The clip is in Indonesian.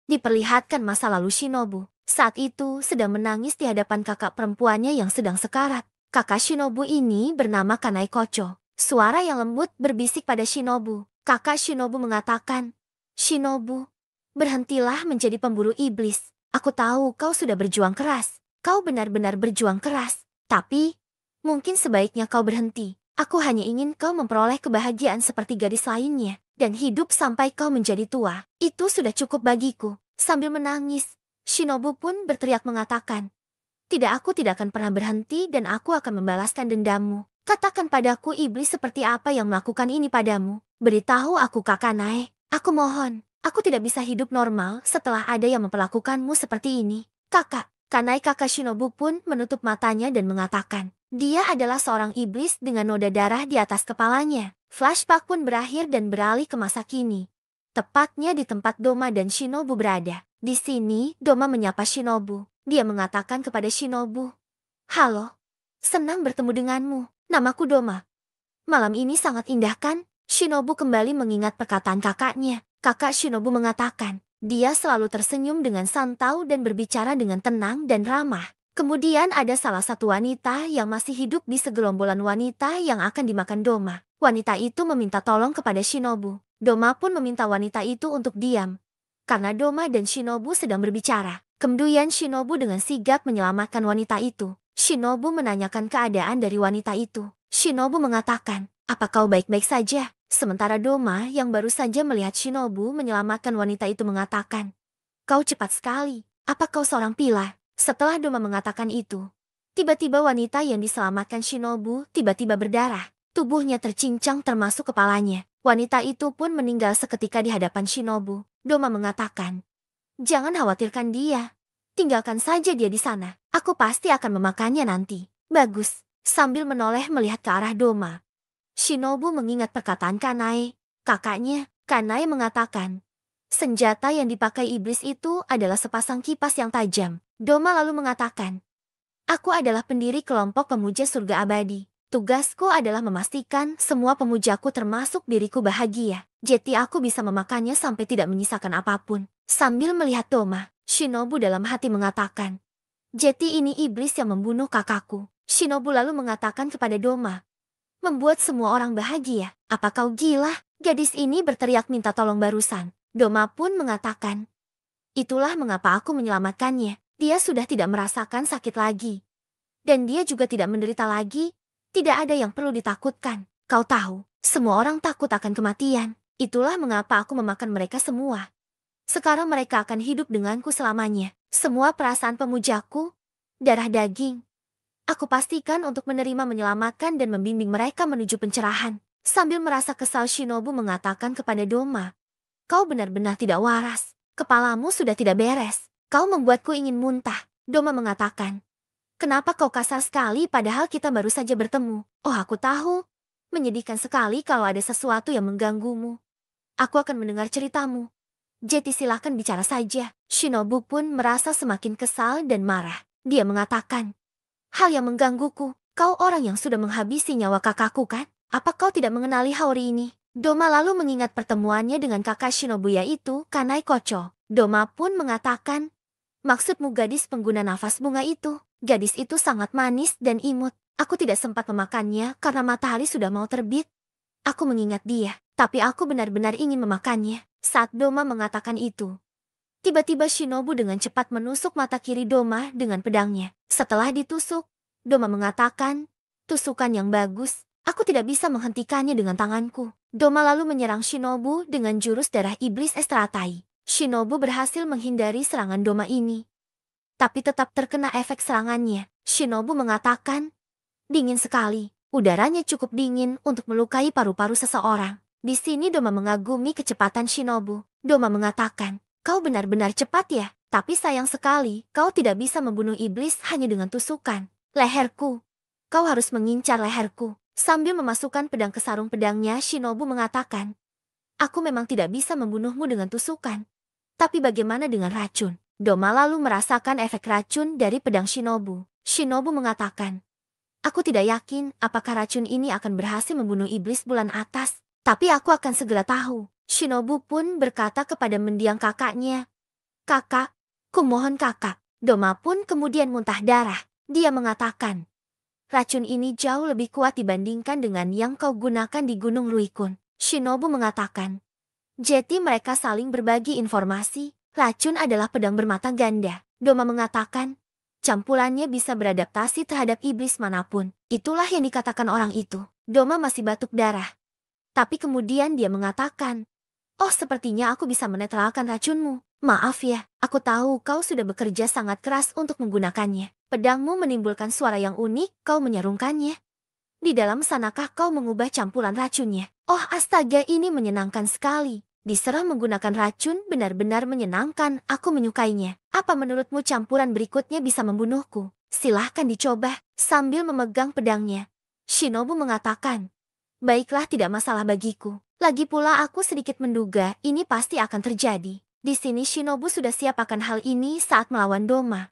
diperlihatkan masa lalu Shinobu. Saat itu sedang menangis di hadapan kakak perempuannya yang sedang sekarat. Kakak Shinobu ini bernama Kanai Kocho. Suara yang lembut berbisik pada Shinobu. Kakak Shinobu mengatakan, "Shinobu, berhentilah menjadi pemburu iblis. Aku tahu kau sudah berjuang keras. Kau benar-benar berjuang keras. Tapi, mungkin sebaiknya kau berhenti. Aku hanya ingin kau memperoleh kebahagiaan seperti gadis lainnya. Dan hidup sampai kau menjadi tua. Itu sudah cukup bagiku." Sambil menangis, Shinobu pun berteriak mengatakan, "Tidak, aku tidak akan pernah berhenti dan aku akan membalaskan dendammu. Katakan padaku iblis seperti apa yang melakukan ini padamu. Beritahu aku Kakanae. Aku mohon, aku tidak bisa hidup normal setelah ada yang memperlakukanmu seperti ini." Kakak Shinobu pun menutup matanya dan mengatakan, dia adalah seorang iblis dengan noda darah di atas kepalanya. Flashback pun berakhir dan beralih ke masa kini. Tepatnya di tempat Doma dan Shinobu berada. Di sini, Doma menyapa Shinobu. Dia mengatakan kepada Shinobu, "Halo, senang bertemu denganmu. Namaku Doma. Malam ini sangat indah kan?" Shinobu kembali mengingat perkataan kakaknya. Kakak Shinobu mengatakan, dia selalu tersenyum dengan santau dan berbicara dengan tenang dan ramah. Kemudian ada salah satu wanita yang masih hidup di segerombolan wanita yang akan dimakan Doma. Wanita itu meminta tolong kepada Shinobu. Doma pun meminta wanita itu untuk diam. Karena Doma dan Shinobu sedang berbicara. Kemudian Shinobu dengan sigap menyelamatkan wanita itu. Shinobu menanyakan keadaan dari wanita itu. Shinobu mengatakan, "Apa kau baik-baik saja?" Sementara Doma yang baru saja melihat Shinobu menyelamatkan wanita itu mengatakan, "Kau cepat sekali. Apa kau seorang pilar?" Setelah Doma mengatakan itu, tiba-tiba wanita yang diselamatkan Shinobu tiba-tiba berdarah. Tubuhnya tercincang termasuk kepalanya. Wanita itu pun meninggal seketika di hadapan Shinobu. Doma mengatakan, "Jangan khawatirkan dia. Tinggalkan saja dia di sana. Aku pasti akan memakannya nanti." "Bagus." Sambil menoleh melihat ke arah Doma, Shinobu mengingat perkataan Kanai. Kakaknya, Kanai mengatakan, senjata yang dipakai iblis itu adalah sepasang kipas yang tajam. Doma lalu mengatakan, "Aku adalah pendiri kelompok pemuja surga abadi. Tugasku adalah memastikan semua pemujaku termasuk diriku bahagia. Jadi aku bisa memakannya sampai tidak menyisakan apapun." Sambil melihat Doma, Shinobu dalam hati mengatakan, "Jadi ini iblis yang membunuh kakakku." Shinobu lalu mengatakan kepada Doma, "Membuat semua orang bahagia. Apa kau gila?" Gadis ini berteriak minta tolong barusan. Doma pun mengatakan, "Itulah mengapa aku menyelamatkannya. Dia sudah tidak merasakan sakit lagi. Dan dia juga tidak menderita lagi. Tidak ada yang perlu ditakutkan. Kau tahu, semua orang takut akan kematian. Itulah mengapa aku memakan mereka semua. Sekarang mereka akan hidup denganku selamanya. Semua perasaan pemujaku, darah daging. Aku pastikan untuk menerima, menyelamatkan dan membimbing mereka menuju pencerahan." Sambil merasa kesal, Shinobu mengatakan kepada Doma, "Kau benar-benar tidak waras. Kepalamu sudah tidak beres. Kau membuatku ingin muntah." Doma mengatakan, "Kenapa kau kasar sekali padahal kita baru saja bertemu?" "Oh, aku tahu. Menyedihkan sekali kalau ada sesuatu yang mengganggumu. Aku akan mendengar ceritamu. Jadi silahkan bicara saja." Shinobu pun merasa semakin kesal dan marah. Dia mengatakan, "Hal yang menggangguku, kau orang yang sudah menghabisi nyawa kakakku kan? Apa kau tidak mengenali Haori ini?" Doma lalu mengingat pertemuannya dengan kakak Shinobu yaitu Kanai Kocho. Doma pun mengatakan, "Maksudmu gadis pengguna nafas bunga itu? Gadis itu sangat manis dan imut. Aku tidak sempat memakannya karena matahari sudah mau terbit. Aku mengingat dia, tapi aku benar-benar ingin memakannya." Saat Doma mengatakan itu, tiba-tiba Shinobu dengan cepat menusuk mata kiri Doma dengan pedangnya. Setelah ditusuk, Doma mengatakan, "Tusukan yang bagus. Aku tidak bisa menghentikannya dengan tanganku." Doma lalu menyerang Shinobu dengan jurus darah iblis Estratai. Shinobu berhasil menghindari serangan Doma ini, tapi tetap terkena efek serangannya. Shinobu mengatakan, "Dingin sekali. Udaranya cukup dingin untuk melukai paru-paru seseorang." Di sini Doma mengagumi kecepatan Shinobu. Doma mengatakan, "Kau benar-benar cepat ya, tapi sayang sekali kau tidak bisa membunuh iblis hanya dengan tusukan. Leherku. Kau harus mengincar leherku." Sambil memasukkan pedang ke sarung pedangnya, Shinobu mengatakan, "Aku memang tidak bisa membunuhmu dengan tusukan. Tapi bagaimana dengan racun?" Doma lalu merasakan efek racun dari pedang Shinobu. Shinobu mengatakan, "Aku tidak yakin apakah racun ini akan berhasil membunuh iblis bulan atas. Tapi aku akan segera tahu." Shinobu pun berkata kepada mendiang kakaknya, Kakak, kumohon kakak. Doma pun kemudian muntah darah. Dia mengatakan, racun ini jauh lebih kuat dibandingkan dengan yang kau gunakan di Gunung Ruikun. Shinobu mengatakan, jadi mereka saling berbagi informasi. Racun adalah pedang bermata ganda. Doma mengatakan, campurannya bisa beradaptasi terhadap iblis manapun. Itulah yang dikatakan orang itu. Doma masih batuk darah. Tapi kemudian dia mengatakan, oh sepertinya aku bisa menetralkan racunmu. Maaf ya, aku tahu kau sudah bekerja sangat keras untuk menggunakannya. Pedangmu menimbulkan suara yang unik, kau menyarungkannya. Di dalam sanakah kau mengubah campuran racunnya? Oh astaga, ini menyenangkan sekali. Diserah menggunakan racun benar-benar menyenangkan, aku menyukainya. Apa menurutmu campuran berikutnya bisa membunuhku? Silahkan dicoba, sambil memegang pedangnya. Shinobu mengatakan, baiklah, tidak masalah bagiku. Lagi pula aku sedikit menduga ini pasti akan terjadi. Di sini Shinobu sudah siap akan hal ini saat melawan Doma.